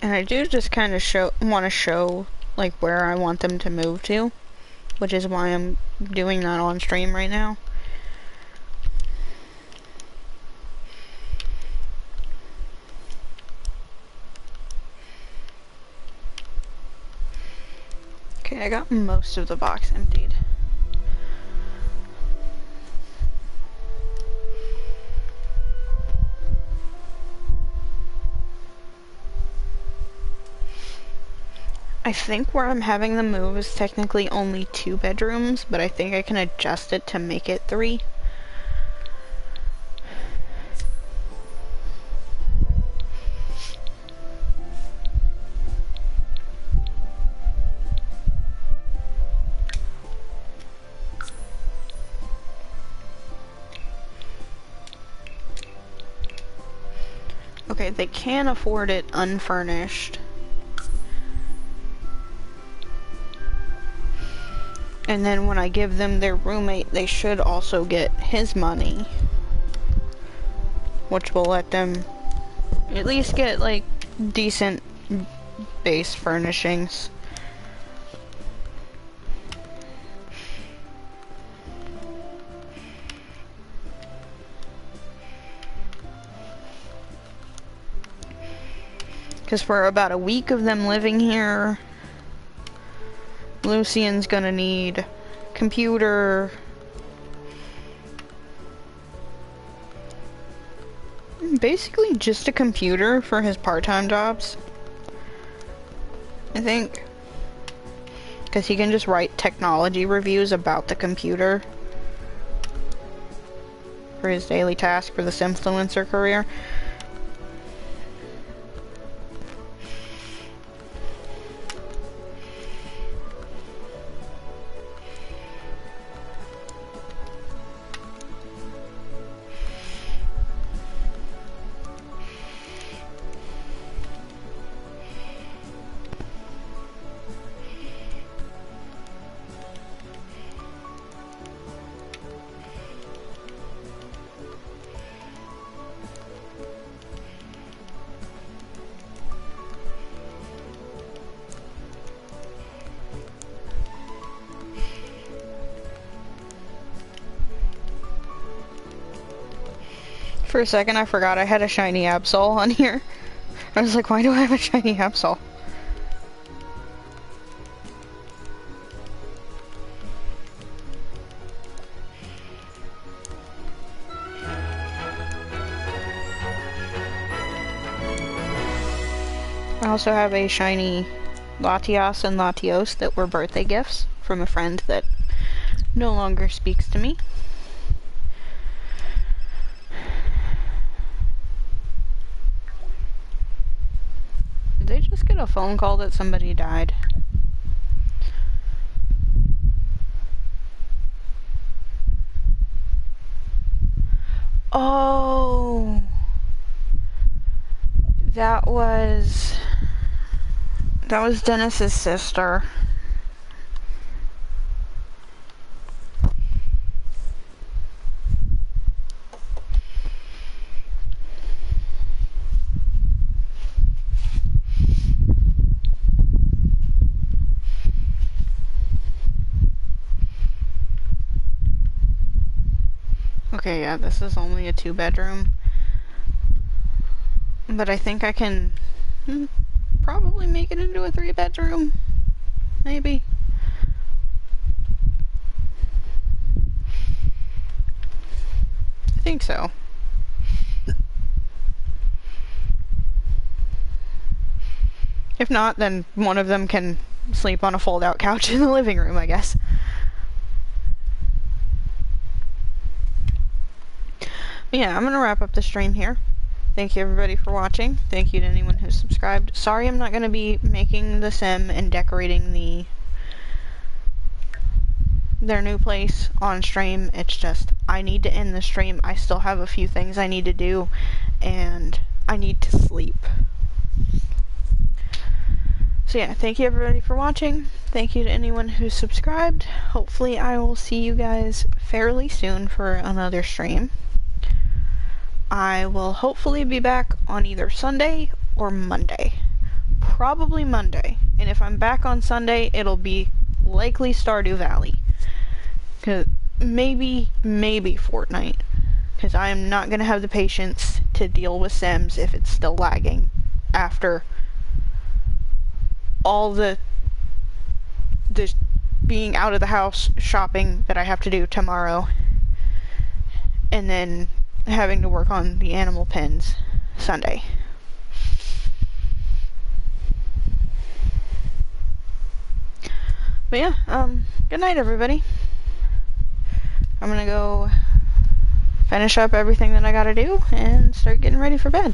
And I do just kind of want to show like where I want them to move to, which is why I'm doing that on stream right now. Okay, I got most of the box emptied. I think where I'm having them move is technically only 2 bedrooms, but I think I can adjust it to make it 3. Okay, they can afford it unfurnished. And then when I give them their roommate, they should also get his money, which will let them at least get like decent base furnishings. Because for about a week of them living here, Lucian's gonna need computer, basically just a computer for his part-time jobs, I think, because he can just write technology reviews about the computer for his daily task for this influencer career. For a second, I forgot I had a shiny Absol on here. I was like, why do I have a shiny Absol? I also have a shiny Latias and Latios that were birthday gifts from a friend that no longer speaks to me. Did they just get a phone call that somebody died? Oh, that was Dennis's sister. Okay, yeah, this is only a 2-bedroom. But I think I can probably make it into a 3-bedroom. Maybe. I think so. If not, then one of them can sleep on a fold-out couch in the living room, I guess. But yeah, I'm gonna wrap up the stream here. Thank you everybody for watching. Thank you to anyone who's subscribed. Sorry I'm not gonna be making the sim and decorating their new place on stream. It's just, I need to end the stream. I still have a few things I need to do, and I need to sleep. So yeah, thank you everybody for watching. Thank you to anyone who's subscribed. Hopefully I will see you guys fairly soon for another stream. I will hopefully be back on either Sunday or Monday. probably Monday. And if I'm back on Sunday, it'll be likely Stardew Valley. Cause maybe Fortnite. Because I am not going to have the patience to deal with Sims if it's still lagging after all the being out of the house shopping that I have to do tomorrow, and then having to work on the animal pens Sunday. But yeah, good night everybody. I'm gonna go finish up everything that I gotta do and start getting ready for bed.